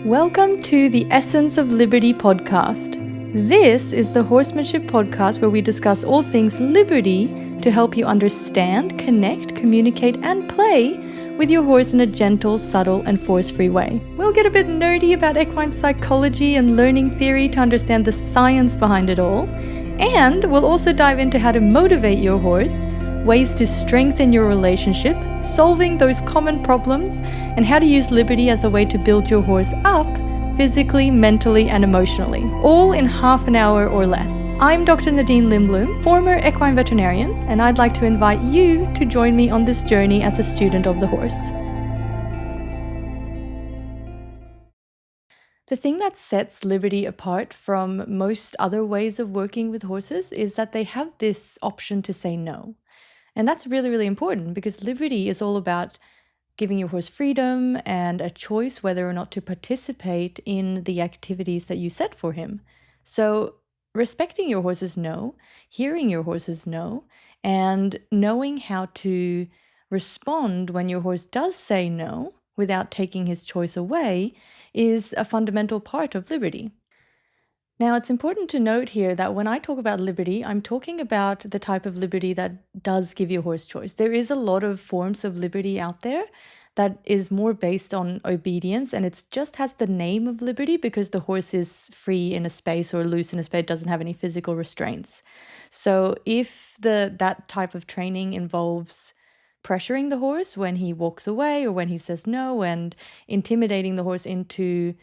Welcome to the Essence of Liberty podcast. This is the Horsemanship podcast where we discuss all things liberty to help you understand, connect, communicate, and play with your horse in a gentle, subtle, and force-free way. We'll get a bit nerdy about equine psychology and learning theory to understand the science behind it all. And we'll also dive into how to motivate your horse, ways to strengthen your relationship, solving those common problems, and how to use liberty as a way to build your horse up physically, mentally, and emotionally, all in half an hour or less. I'm Dr. Nadine Limblum, former equine veterinarian, and I'd like to invite you to join me on this journey as a student of the horse. The thing that sets liberty apart from most other ways of working with horses is that they have this option to say no. And that's really, really important because liberty is all about giving your horse freedom and a choice whether or not to participate in the activities that you set for him. So respecting your horse's no, hearing your horse's no, and knowing how to respond when your horse does say no without taking his choice away is a fundamental part of liberty. Now, it's important to note here that when I talk about liberty, I'm talking about the type of liberty that does give your horse choice. There is a lot of forms of liberty out there that is more based on obedience, and it just has the name of liberty because the horse is free in a space or loose in a space, doesn't have any physical restraints. So if that type of training involves pressuring the horse when he walks away or when he says no and intimidating the horse into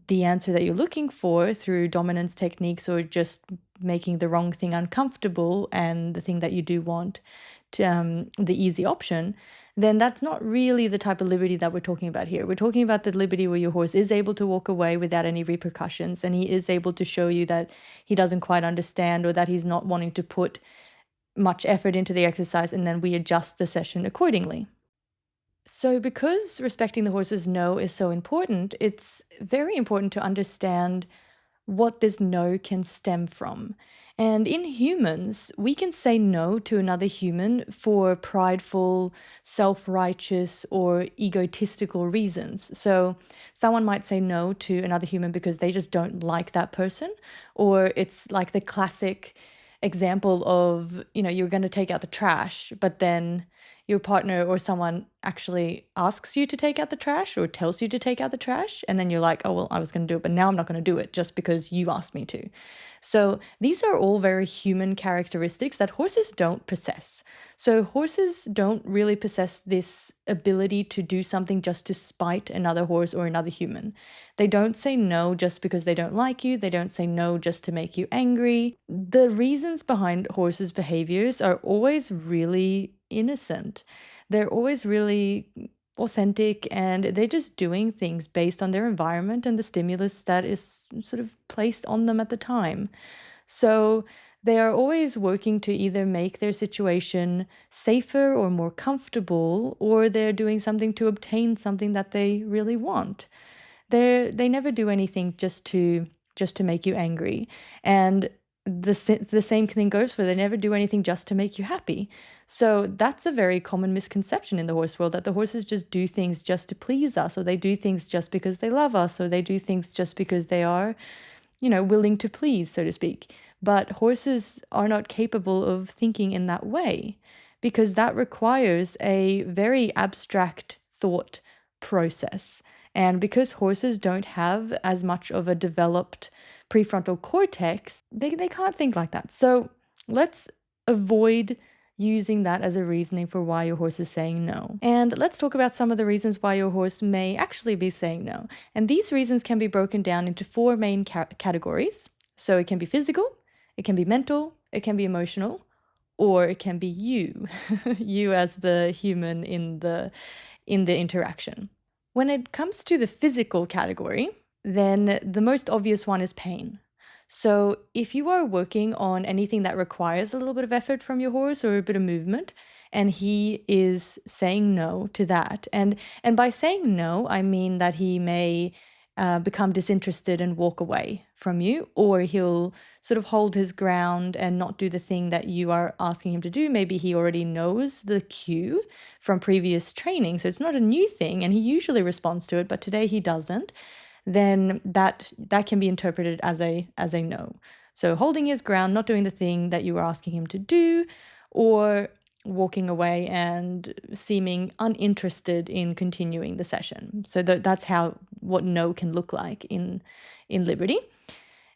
the answer that you're looking for through dominance techniques or just making the wrong thing uncomfortable and the thing that you do want to, the easy option, then that's not really the type of liberty that we're talking about here. We're talking about the liberty where your horse is able to walk away without any repercussions and he is able to show you that he doesn't quite understand or that he's not wanting to put much effort into the exercise, and then we adjust the session accordingly. So because respecting the horse's no is so important, it's very important to understand what this no can stem from. And in humans, we can say no to another human for prideful, self-righteous, or egotistical reasons. So someone might say no to another human because they just don't like that person, or it's like the classic example of, you're going to take out the trash, but then your partner or someone actually asks you to take out the trash or tells you to take out the trash, and then you're like, oh, well, I was going to do it, but now I'm not going to do it just because you asked me to. So these are all very human characteristics that horses don't possess. So horses don't really possess this ability to do something just to spite another horse or another human. They don't say no just because they don't like you. They don't say no just to make you angry. The reasons behind horses' behaviors are always really innocent. They're always really authentic and they're just doing things based on their environment and the stimulus that is sort of placed on them at the time. So they are always working to either make their situation safer or more comfortable, or they're doing something to obtain something that they really want. They never do anything just to make you angry. And the same thing goes for they never do anything just to make you happy. So that's a very common misconception in the horse world, that the horses just do things just to please us, or they do things just because they love us, or they do things just because they are, willing to please, so to speak. But horses are not capable of thinking in that way because that requires a very abstract thought process. And because horses don't have as much of a developed prefrontal cortex, they can't think like that. So let's avoid using that as a reasoning for why your horse is saying no. And let's talk about some of the reasons why your horse may actually be saying no. And these reasons can be broken down into four main categories. So it can be physical, it can be mental, it can be emotional, or it can be you, you as the human in the interaction. When it comes to the physical category, then the most obvious one is pain. So if you are working on anything that requires a little bit of effort from your horse or a bit of movement, and he is saying no to that, and by saying no, I mean that he may become disinterested and walk away from you, or he'll sort of hold his ground and not do the thing that you are asking him to do. Maybe he already knows the cue from previous training, so it's not a new thing, and he usually responds to it, but today he doesn't. then that can be interpreted as a no. So holding his ground, not doing the thing that you were asking him to do, or walking away and seeming uninterested in continuing the session. So that's what no can look like in liberty.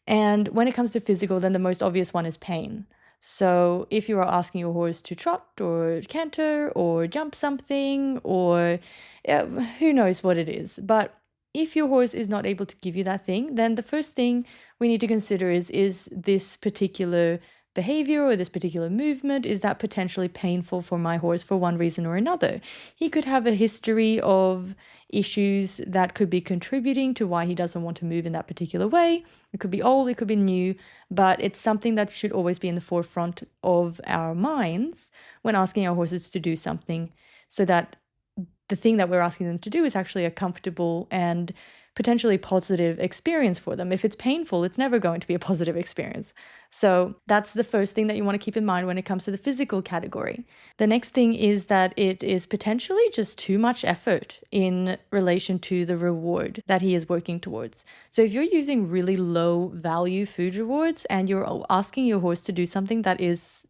And when it comes to physical, then the most obvious one is pain. So if you are asking your horse to trot or canter or jump something, or who knows what it is, but if your horse is not able to give you that thing, then the first thing we need to consider is this particular behavior or this particular movement, is that potentially painful for my horse for one reason or another? He could have a history of issues that could be contributing to why he doesn't want to move in that particular way. It could be old, it could be new, but it's something that should always be in the forefront of our minds when asking our horses to do something, so that the thing that we're asking them to do is actually a comfortable and potentially positive experience for them. If it's painful, it's never going to be a positive experience. So that's the first thing that you want to keep in mind when it comes to the physical category. The next thing is that it is potentially just too much effort in relation to the reward that he is working towards. So if you're using really low value food rewards and you're asking your horse to do something that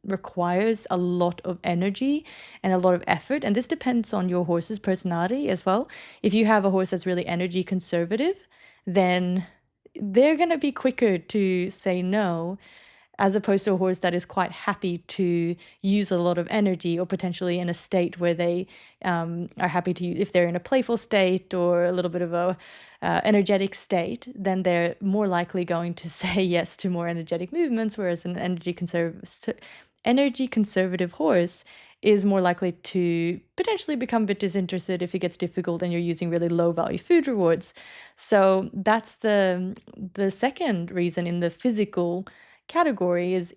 requires a lot of energy and a lot of effort, and this depends on your horse's personality as well. If you have a horse that's really energy conservative, then they're going to be quicker to say no, as opposed to a horse that is quite happy to use a lot of energy, or potentially in a state where they are happy to use, if they're in a playful state or a little bit of a energetic state, then they're more likely going to say yes to more energetic movements, whereas an energy conservative horse is more likely to potentially become a bit disinterested if it gets difficult and you're using really low value food rewards. So that's the second reason in the physical category is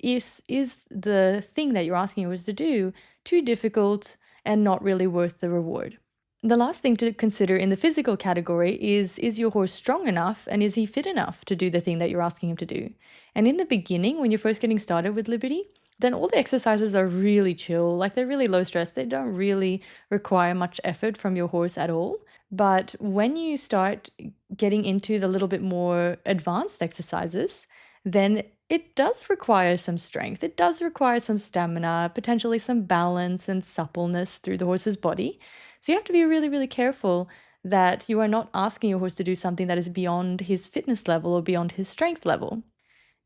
the thing that you're asking yours to do too difficult and not really worth the reward. The last thing to consider in the physical category is your horse strong enough and is he fit enough to do the thing that you're asking him to do? And in the beginning, when you're first getting started with Liberty, then all the exercises are really chill, like they're really low stress. They don't really require much effort from your horse at all. But when you start getting into the little bit more advanced exercises, then it does require some strength. It does require some stamina, potentially some balance and suppleness through the horse's body. So you have to be really, really careful that you are not asking your horse to do something that is beyond his fitness level or beyond his strength level.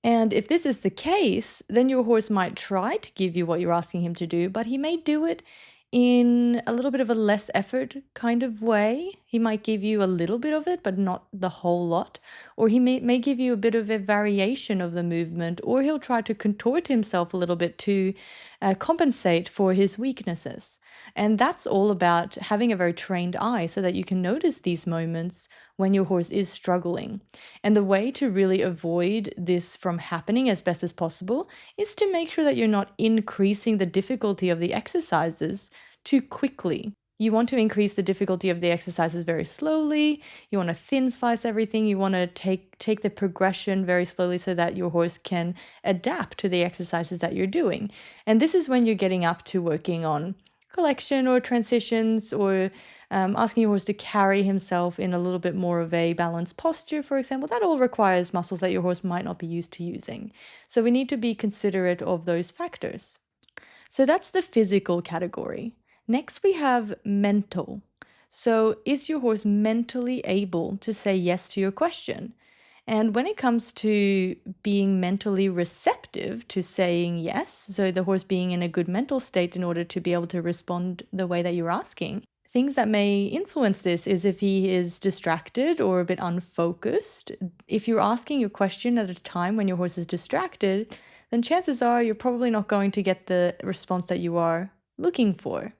And if this is the case, then your horse might try to give you what you're asking him to do, but he may do it in a little bit of a less effort kind of way. He might give you a little bit of it, but not the whole lot. Or he may give you a bit of a variation of the movement, or he'll try to contort himself a little bit to compensate for his weaknesses. And that's all about having a very trained eye so that you can notice these moments when your horse is struggling. And the way to really avoid this from happening as best as possible is to make sure that you're not increasing the difficulty of the exercises too quickly. You want to increase the difficulty of the exercises very slowly. You want to thin slice everything. You want to take the progression very slowly so that your horse can adapt to the exercises that you're doing. And this is when you're getting up to working on collection or transitions, or asking your horse to carry himself in a little bit more of a balanced posture, for example. That all requires muscles that your horse might not be used to using. So we need to be considerate of those factors. So that's the physical category. Next, we have mental. So is your horse mentally able to say yes to your question? And when it comes to being mentally receptive to saying yes, so the horse being in a good mental state in order to be able to respond the way that you're asking, things that may influence this is if he is distracted or a bit unfocused. If you're asking your question at a time when your horse is distracted, then chances are you're probably not going to get the response that you are looking for.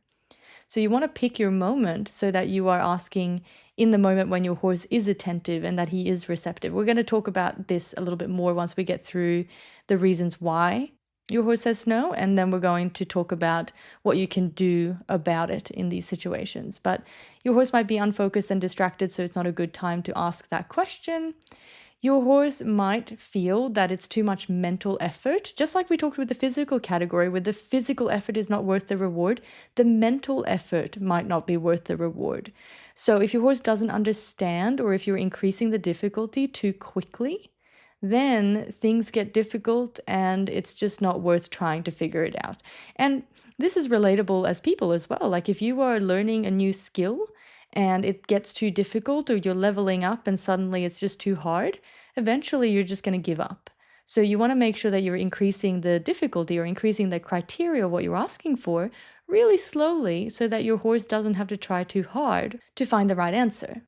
So you want to pick your moment so that you are asking in the moment when your horse is attentive and that he is receptive. We're going to talk about this a little bit more once we get through the reasons why your horse says no, and then we're going to talk about what you can do about it in these situations. But your horse might be unfocused and distracted, so it's not a good time to ask that question. Your horse might feel that it's too much mental effort, just like we talked with the physical category, where the physical effort is not worth the reward, the mental effort might not be worth the reward. So if your horse doesn't understand, or if you're increasing the difficulty too quickly, then things get difficult and it's just not worth trying to figure it out. And this is relatable as people as well. Like if you are learning a new skill and it gets too difficult, or you're leveling up and suddenly it's just too hard, eventually you're just going to give up. So you want to make sure that you're increasing the difficulty or increasing the criteria of what you're asking for really slowly so that your horse doesn't have to try too hard to find the right answer.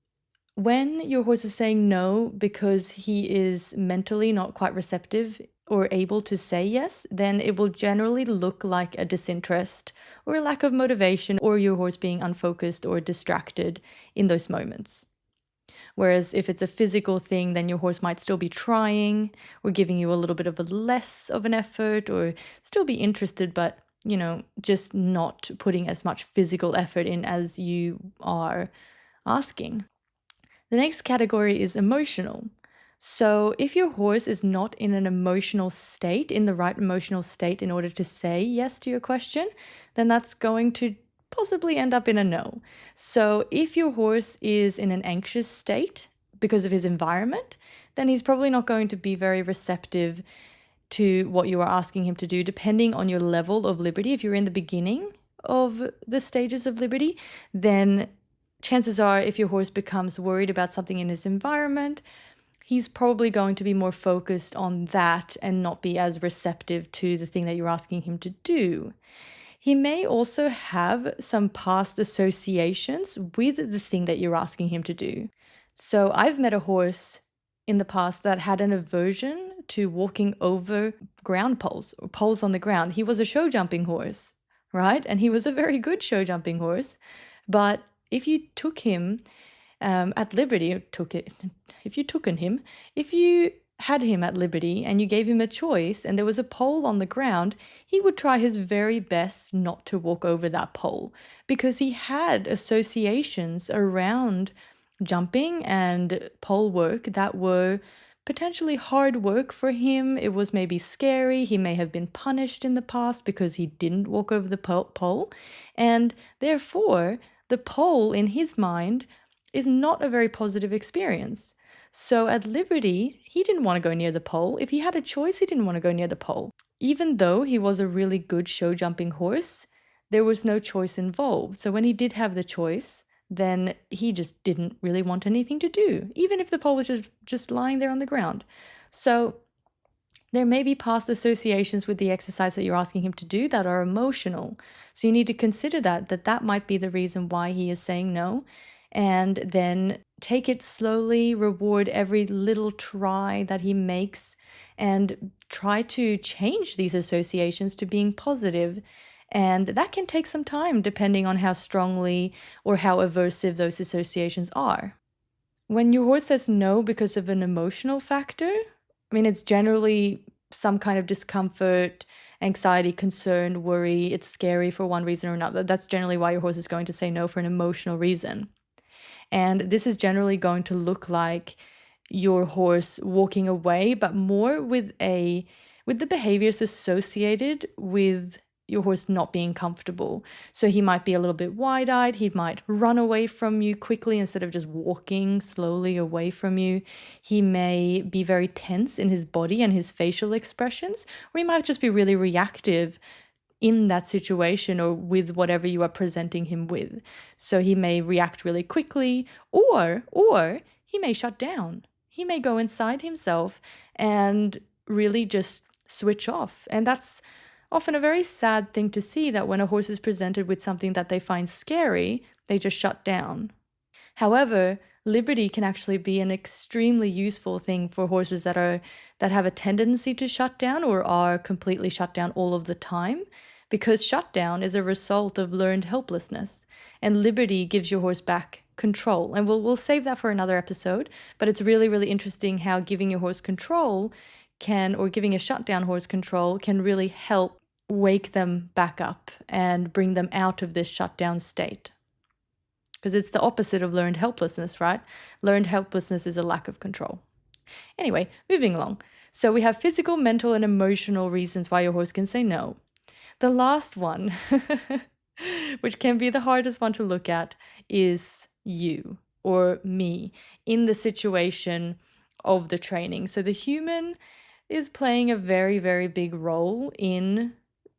When your horse is saying no because he is mentally not quite receptive or able to say yes, then it will generally look like a disinterest or a lack of motivation, or your horse being unfocused or distracted in those moments. Whereas if it's a physical thing, then your horse might still be trying or giving you a little bit of a less of an effort, or still be interested, but just not putting as much physical effort in as you are asking. The next category is emotional. So if your horse is not in an emotional state, in the right emotional state in order to say yes to your question, then that's going to possibly end up in a no. So if your horse is in an anxious state because of his environment, then he's probably not going to be very receptive to what you are asking him to do, depending on your level of liberty. If you're in the beginning of the stages of liberty, then chances are if your horse becomes worried about something in his environment, he's probably going to be more focused on that and not be as receptive to the thing that you're asking him to do. He may also have some past associations with the thing that you're asking him to do. So I've met a horse in the past that had an aversion to walking over ground poles or poles on the ground. He was a show jumping horse, right? And he was a very good show jumping horse. But if you took him at liberty, if you had him at liberty and you gave him a choice and there was a pole on the ground, he would try his very best not to walk over that pole, because he had associations around jumping and pole work that were potentially hard work for him. It was maybe scary. He may have been punished in the past because he didn't walk over the pole. And therefore, the pole in his mind is not a very positive experience. So at liberty, he didn't want to go near the pole. If he had a choice, he didn't want to go near the pole. Even though he was a really good show jumping horse, there was no choice involved. So when he did have the choice, then he just didn't really want anything to do, even if the pole was just lying there on the ground. So there may be past associations with the exercise that you're asking him to do that are emotional. So you need to consider that might be the reason why he is saying no. And then take it slowly, reward every little try that he makes, and try to change these associations to being positive. And that can take some time depending on how strongly or how aversive those associations are. When your horse says no because of an emotional factor, it's generally some kind of discomfort, anxiety, concern, worry. It's scary for one reason or another. That's generally why your horse is going to say no, for an emotional reason. And this is generally going to look like your horse walking away, but more with the behaviors associated with your horse not being comfortable. So he might be a little bit wide-eyed. He might run away from you quickly instead of just walking slowly away from you. He may be very tense in his body and his facial expressions, or he might just be really reactive in that situation or with whatever you are presenting him with. So he may react really quickly, or he may shut down. He may go inside himself and really just switch off. And that's often a very sad thing to see, that when a horse is presented with something that they find scary, they just shut down. However, liberty can actually be an extremely useful thing for horses that have a tendency to shut down or are completely shut down all of the time, because shutdown is a result of learned helplessness, and liberty gives your horse back control. And we'll save that for another episode, but it's really, really interesting how giving your horse control or giving a shutdown horse control can really help wake them back up and bring them out of this shutdown state. Because it's the opposite of learned helplessness, right? Learned helplessness is a lack of control. Anyway, moving along. So we have physical, mental, and emotional reasons why your horse can say no. The last one, which can be the hardest one to look at, is you or me in the situation of the training. So the human is playing a very, very big role in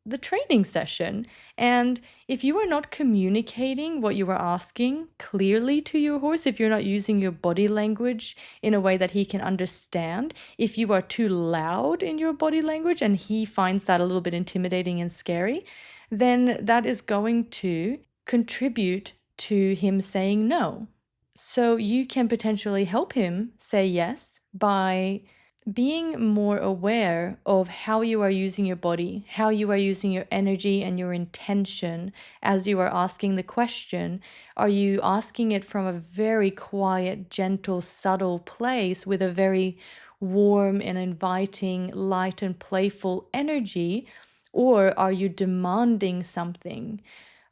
the training session. And if you are not communicating what you are asking clearly to your horse, if you're not using your body language in a way that he can understand, if you are too loud in your body language and he finds that a little bit intimidating and scary, then that is going to contribute to him saying no. So you can potentially help him say yes by being more aware of how you are using your body, how you are using your energy and your intention as you are asking the question. Are you asking it from a very quiet, gentle, subtle place with a very warm and inviting, light and playful energy? Or are you demanding something?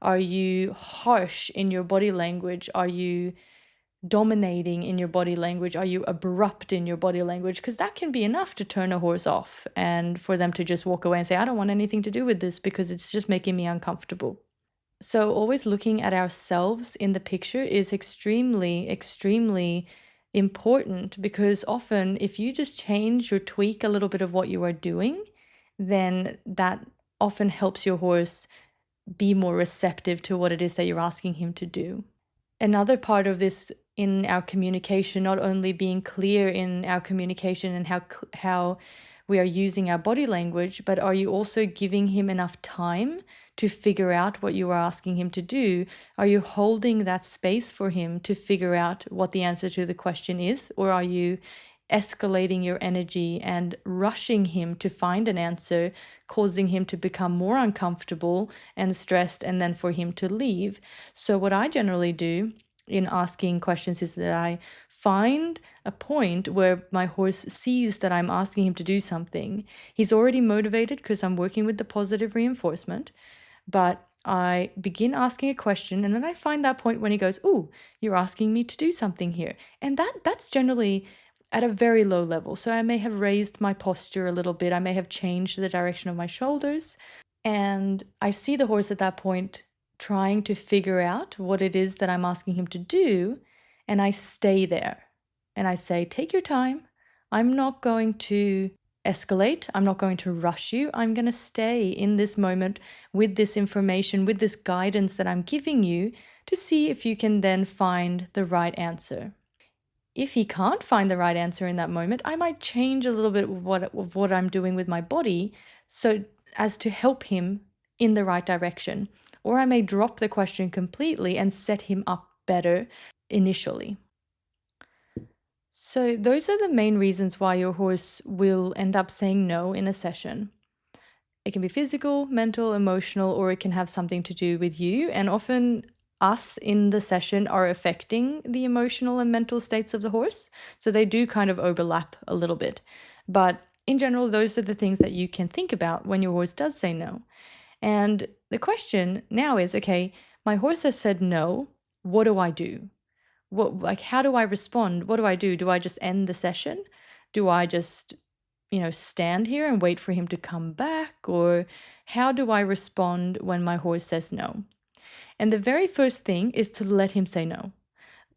Are you harsh in your body language? Are you dominating in your body language? Are you abrupt in your body language? Because that can be enough to turn a horse off and for them to just walk away and say, I don't want anything to do with this because it's just making me uncomfortable. So, always looking at ourselves in the picture is extremely, extremely important because often, if you just change or tweak a little bit of what you are doing, then that often helps your horse be more receptive to what it is that you're asking him to do. Another part of this in our communication, not only being clear in our communication and how we are using our body language, but are you also giving him enough time to figure out what you are asking him to do? Are you holding that space for him to figure out what the answer to the question is? Or are you escalating your energy and rushing him to find an answer, causing him to become more uncomfortable and stressed, and then for him to leave? So, what I generally do in asking questions is that I find a point where my horse sees that I'm asking him to do something. He's already motivated because I'm working with the positive reinforcement, but I begin asking a question and then I find that point when he goes, "Ooh, you're asking me to do something here." And that's generally at a very low level. So I may have raised my posture a little bit. I may have changed the direction of my shoulders. And I see the horse at that point trying to figure out what it is that I'm asking him to do. And I stay there and I say, take your time. I'm not going to escalate. I'm not going to rush you. I'm going to stay in this moment with this information, with this guidance that I'm giving you to see if you can then find the right answer. If he can't find the right answer in that moment, I might change a little bit of what I'm doing with my body so as to help him in the right direction. Or I may drop the question completely and set him up better initially. So those are the main reasons why your horse will end up saying no in a session. It can be physical, mental, emotional, or it can have something to do with you. And often us in the session are affecting the emotional and mental states of the horse. So they do kind of overlap a little bit. But in general, those are the things that you can think about when your horse does say no. And the question now is, okay, my horse has said no. What do I do? How do I respond? What do I do? Do I just end the session? Do I just stand here and wait for him to come back? Or how do I respond when my horse says no? And the very first thing is to let him say no.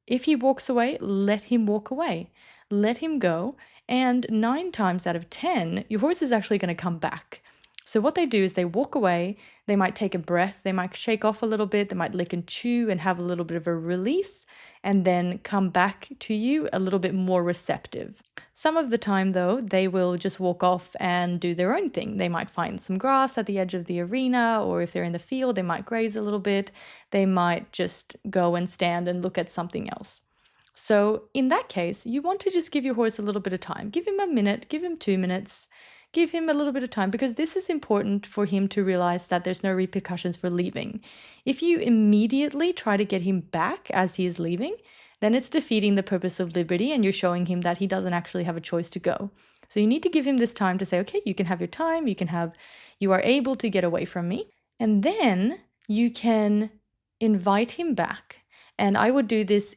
If he walks away, let him walk away. Let him go. And 9 times out of 10, your horse is actually going to come back. So what they do is they walk away, they might take a breath, they might shake off a little bit, they might lick and chew and have a little bit of a release, and then come back to you a little bit more receptive. Some of the time, though, they will just walk off and do their own thing. They might find some grass at the edge of the arena, or if they're in the field, they might graze a little bit. They might just go and stand and look at something else. So in that case, you want to just give your horse a little bit of time. Give him a minute, give him 2 minutes, give him a little bit of time, because this is important for him to realize that there's no repercussions for leaving. If you immediately try to get him back as he is leaving, then it's defeating the purpose of liberty and you're showing him that he doesn't actually have a choice to go. So you need to give him this time to say, okay, you can have your time, you are able to get away from me. And then you can invite him back. And I would do this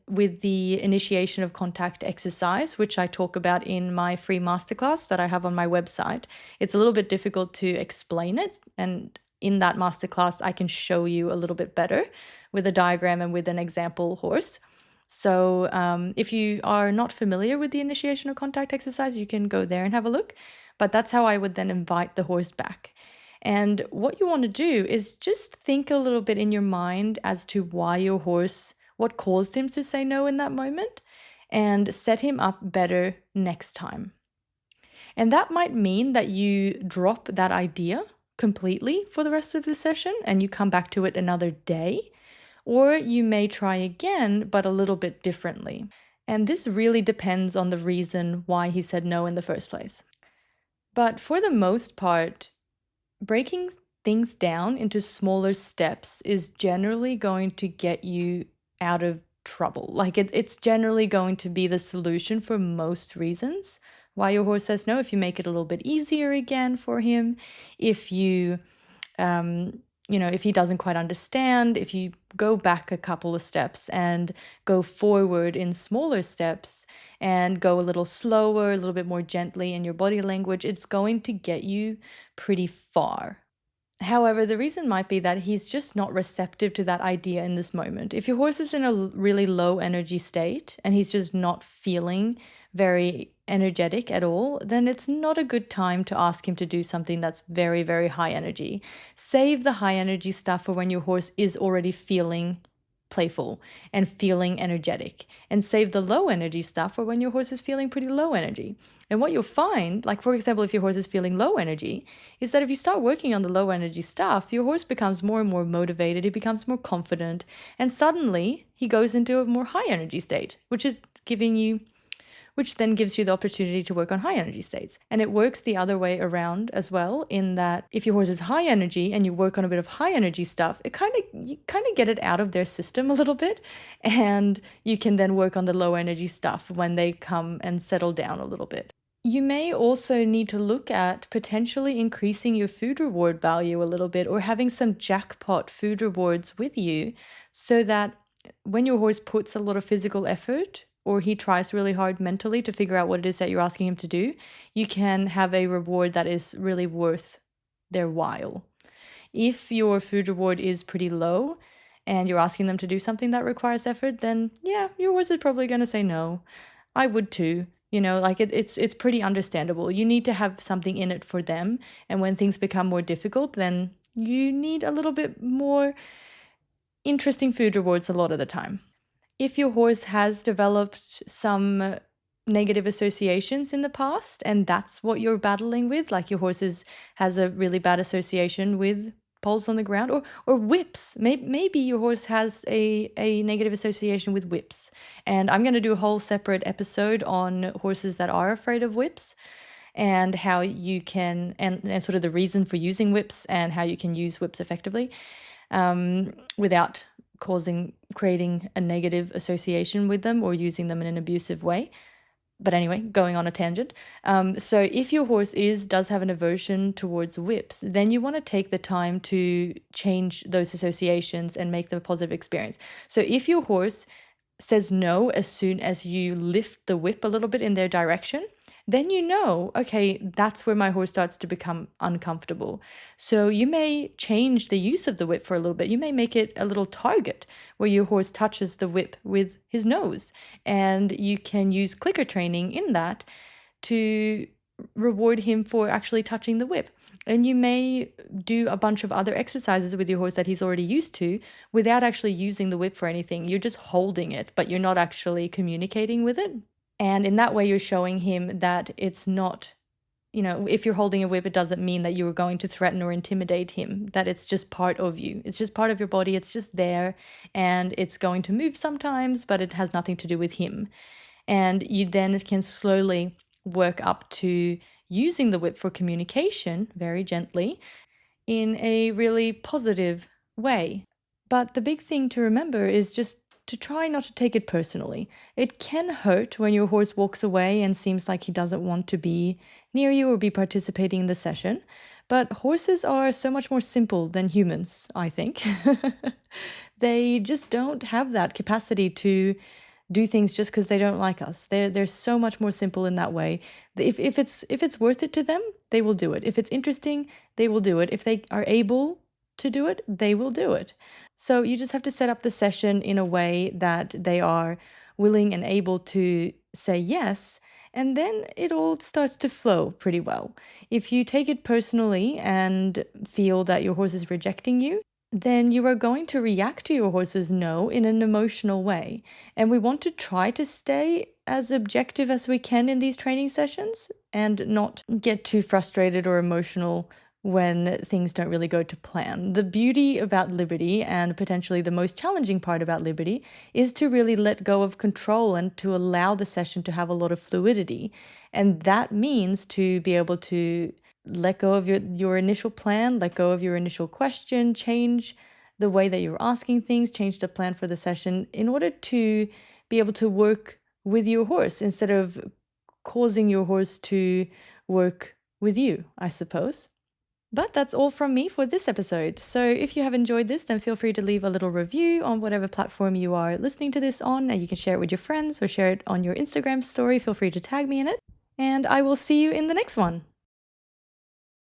with the initiation of contact exercise, which I talk about in my free masterclass that I have on my website. It's a little bit difficult to explain it, and in that masterclass, I can show you a little bit better with a diagram and with an example horse. So if you are not familiar with the initiation of contact exercise, you can go there and have a look. But that's how I would then invite the horse back. And what you want to do is just think a little bit in your mind as to why your horse, what caused him to say no in that moment, and set him up better next time. And that might mean that you drop that idea completely for the rest of the session and you come back to it another day, or you may try again, but a little bit differently. And this really depends on the reason why he said no in the first place. But for the most part, breaking things down into smaller steps is generally going to get you out of trouble. Like it's generally going to be the solution for most reasons why your horse says no. If you make it a little bit easier again for him, if you if he doesn't quite understand, if you go back a couple of steps and go forward in smaller steps and go a little slower, a little bit more gently in your body language, it's going to get you pretty far. However, the reason might be that he's just not receptive to that idea in this moment. If your horse is in a really low energy state and he's just not feeling very energetic at all, then it's not a good time to ask him to do something that's very, very high energy. Save the high energy stuff for when your horse is already feeling playful and feeling energetic, and save the low energy stuff for when your horse is feeling pretty low energy. And what you'll find, like for example, if your horse is feeling low energy, is that if you start working on the low energy stuff, your horse becomes more and more motivated, he becomes more confident, and suddenly he goes into a more high energy state, which then gives you the opportunity to work on high energy states. And it works the other way around as well, in that if your horse is high energy and you work on a bit of high energy stuff, you kind of get it out of their system a little bit, and you can then work on the low energy stuff when they come and settle down a little bit. You may also need to look at potentially increasing your food reward value a little bit, or having some jackpot food rewards with you, so that when your horse puts a lot of physical effort or he tries really hard mentally to figure out what it is that you're asking him to do, you can have a reward that is really worth their while. If your food reward is pretty low and you're asking them to do something that requires effort, then yeah, your horse is probably going to say no. I would too. It's pretty understandable. You need to have something in it for them. And when things become more difficult, then you need a little bit more interesting food rewards a lot of the time. If your horse has developed some negative associations in the past and that's what you're battling with, like your horse has a really bad association with poles on the ground or whips. Maybe your horse has a negative association with whips. And I'm going to do a whole separate episode on horses that are afraid of whips, and how you can, and sort of the reason for using whips and how you can use whips effectively without creating a negative association with them or using them in an abusive way. But anyway, going on a tangent. So if your horse does have an aversion towards whips, then you want to take the time to change those associations and make them a positive experience. So if your horse says no as soon as you lift the whip a little bit in their direction, then you know, okay, that's where my horse starts to become uncomfortable. So you may change the use of the whip for a little bit. You may make it a little target where your horse touches the whip with his nose, and you can use clicker training in that to reward him for actually touching the whip. And you may do a bunch of other exercises with your horse that he's already used to without actually using the whip for anything. You're just holding it, but you're not actually communicating with it. And in that way, you're showing him that it's not, if you're holding a whip, it doesn't mean that you're going to threaten or intimidate him, that it's just part of you. It's just part of your body. It's just there, and it's going to move sometimes, but it has nothing to do with him. And you then can slowly work up to using the whip for communication very gently in a really positive way. But the big thing to remember is just to try not to take it personally. It can hurt when your horse walks away and seems like he doesn't want to be near you or be participating in the session. But horses are so much more simple than humans, I think. They just don't have that capacity to do things just because they don't like us. They're so much more simple in that way. If it's worth it to them, they will do it. If it's interesting, they will do it. If they are able to do it, they will do it. So you just have to set up the session in a way that they are willing and able to say yes, and then it all starts to flow pretty well. If you take it personally and feel that your horse is rejecting you, then you are going to react to your horse's no in an emotional way. And we want to try to stay as objective as we can in these training sessions and not get too frustrated or emotional when things don't really go to plan. The beauty about liberty, and potentially the most challenging part about liberty, is to really let go of control and to allow the session to have a lot of fluidity. And that means to be able to let go of your initial plan, let go of your initial question, change the way that you're asking things, change the plan for the session in order to be able to work with your horse instead of causing your horse to work with you, I suppose. But that's all from me for this episode. So if you have enjoyed this, then feel free to leave a little review on whatever platform you are listening to this on, and you can share it with your friends or share it on your Instagram story. Feel free to tag me in it. And I will see you in the next one.